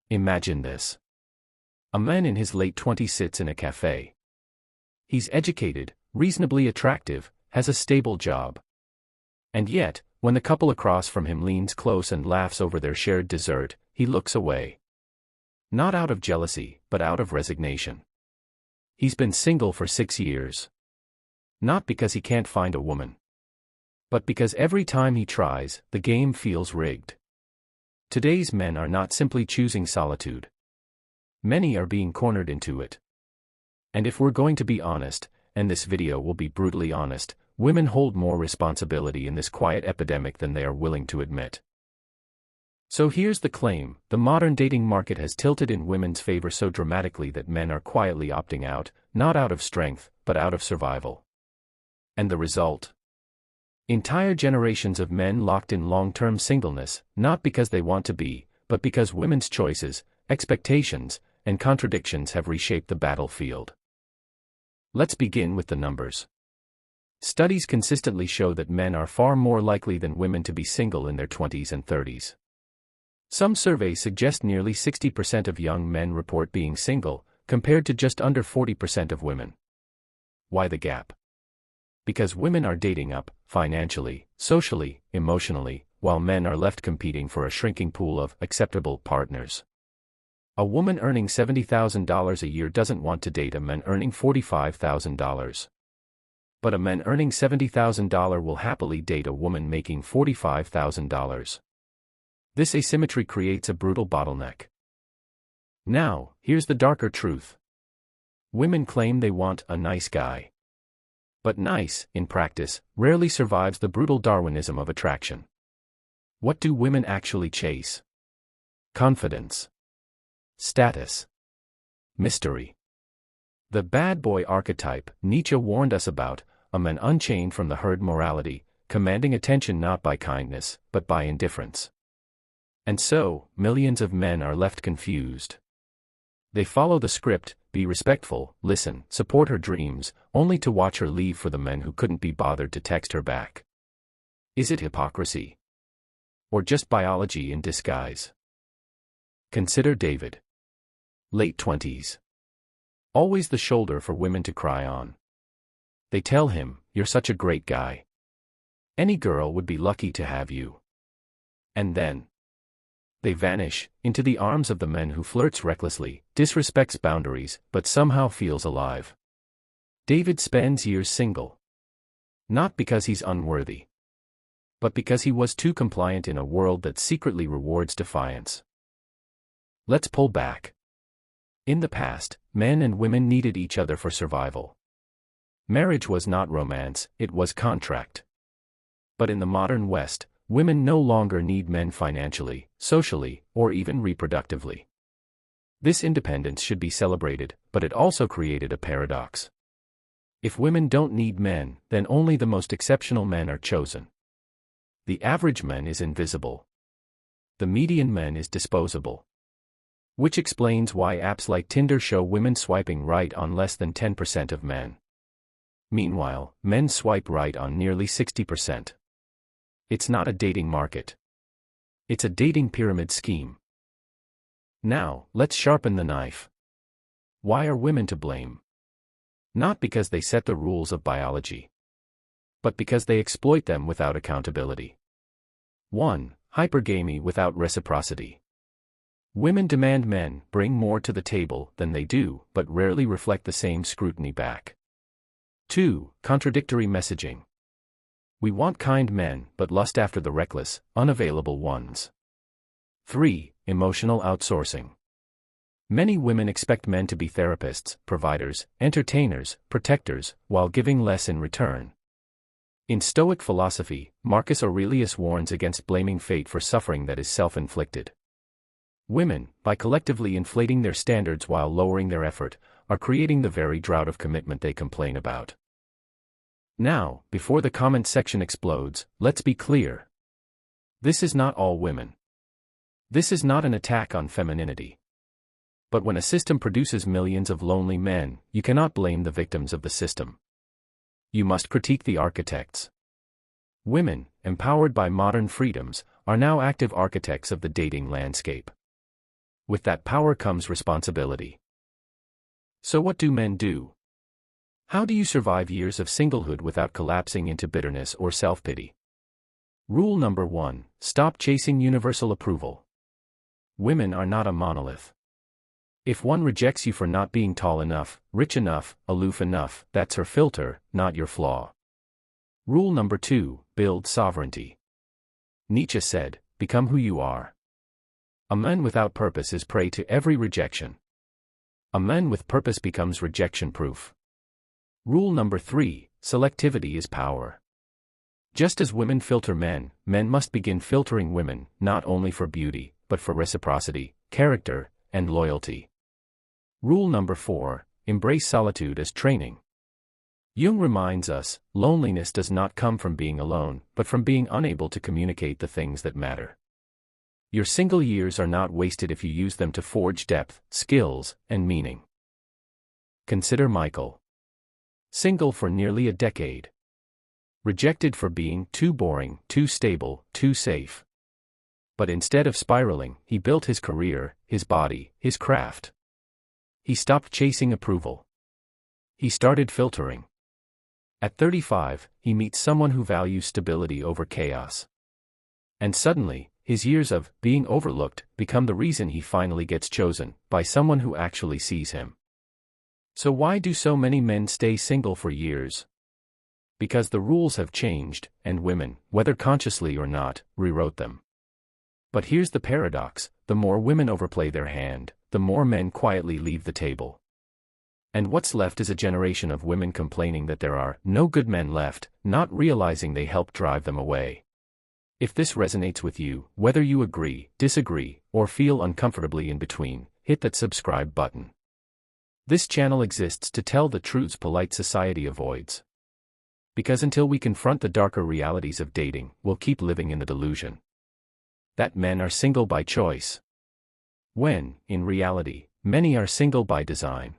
Imagine this. A man in his late 20s sits in a cafe. He's educated, reasonably attractive, has a stable job. And yet, when the couple across from him leans close and laughs over their shared dessert, he looks away. Not out of jealousy, but out of resignation. He's been single for 6 years. Not because he can't find a woman, but because every time he tries, the game feels rigged. Today's men are not simply choosing solitude. Many are being cornered into it. And if we're going to be honest, and this video will be brutally honest, women hold more responsibility in this quiet epidemic than they are willing to admit. So here's the claim: the modern dating market has tilted in women's favor so dramatically that men are quietly opting out, not out of strength, but out of survival. And the result? Entire generations of men locked in long-term singleness, not because they want to be, but because women's choices, expectations, and contradictions have reshaped the battlefield. Let's begin with the numbers. Studies consistently show that men are far more likely than women to be single in their 20s and 30s. Some surveys suggest nearly 60% of young men report being single, compared to just under 40% of women. Why the gap? Because women are dating up, financially, socially, emotionally, while men are left competing for a shrinking pool of acceptable partners. A woman earning $70,000 a year doesn't want to date a man earning $45,000. But a man earning $70,000 will happily date a woman making $45,000. This asymmetry creates a brutal bottleneck. Now, here's the darker truth. Women claim they want a nice guy. But nice, in practice, rarely survives the brutal Darwinism of attraction. What do women actually chase? Confidence. Status. Mystery. The bad boy archetype Nietzsche warned us about, a man unchained from the herd morality, commanding attention not by kindness, but by indifference. And so, millions of men are left confused. They follow the script: be respectful, listen, support her dreams, only to watch her leave for the men who couldn't be bothered to text her back. Is it hypocrisy? Or just biology in disguise? Consider David. Late 20s. Always the shoulder for women to cry on. They tell him, "You're such a great guy. Any girl would be lucky to have you." And then they vanish into the arms of the men who flirts recklessly, disrespects boundaries, but somehow feels alive. David spends years single. Not because he's unworthy, but because he was too compliant in a world that secretly rewards defiance. Let's pull back. In the past, men and women needed each other for survival. Marriage was not romance, it was contract. But in the modern West, women no longer need men financially, socially, or even reproductively. This independence should be celebrated, but it also created a paradox. If women don't need men, then only the most exceptional men are chosen. The average man is invisible. The median man is disposable. Which explains why apps like Tinder show women swiping right on less than 10% of men. Meanwhile, men swipe right on nearly 60%. It's not a dating market. It's a dating pyramid scheme. Now, let's sharpen the knife. Why are women to blame? Not because they set the rules of biology, but because they exploit them without accountability. 1. Hypergamy without reciprocity. Women demand men bring more to the table than they do, but rarely reflect the same scrutiny back. 2. Contradictory messaging. We want kind men, but lust after the reckless, unavailable ones. 3. Emotional outsourcing. Many women expect men to be therapists, providers, entertainers, protectors, while giving less in return. In Stoic philosophy, Marcus Aurelius warns against blaming fate for suffering that is self-inflicted. Women, by collectively inflating their standards while lowering their effort, are creating the very drought of commitment they complain about. Now, before the comment section explodes, let's be clear. This is not all women. This is not an attack on femininity. But when a system produces millions of lonely men, you cannot blame the victims of the system. You must critique the architects. Women, empowered by modern freedoms, are now active architects of the dating landscape. With that power comes responsibility. So what do men do? How do you survive years of singlehood without collapsing into bitterness or self-pity? Rule number 1: stop chasing universal approval. Women are not a monolith. If one rejects you for not being tall enough, rich enough, aloof enough, that's her filter, not your flaw. Rule number 2: build sovereignty. Nietzsche said, "Become who you are." A man without purpose is prey to every rejection. A man with purpose becomes rejection-proof. Rule number 3: selectivity is power. Just as women filter men, men must begin filtering women, not only for beauty, but for reciprocity, character, and loyalty. Rule number 4: embrace solitude as training. Jung reminds us, loneliness does not come from being alone, but from being unable to communicate the things that matter. Your single years are not wasted if you use them to forge depth, skills, and meaning. Consider Michael. Single for nearly a decade. Rejected for being too boring, too stable, too safe. But instead of spiraling, he built his career, his body, his craft. He stopped chasing approval. He started filtering. At 35, he meets someone who values stability over chaos. And suddenly, his years of being overlooked become the reason he finally gets chosen by someone who actually sees him. So why do so many men stay single for years? Because the rules have changed, and women, whether consciously or not, rewrote them. But here's the paradox: the more women overplay their hand, the more men quietly leave the table. And what's left is a generation of women complaining that there are no good men left, not realizing they helped drive them away. If this resonates with you, whether you agree, disagree, or feel uncomfortably in between, hit that subscribe button. This channel exists to tell the truths polite society avoids. Because until we confront the darker realities of dating, we'll keep living in the delusion that men are single by choice. When, in reality, many are single by design.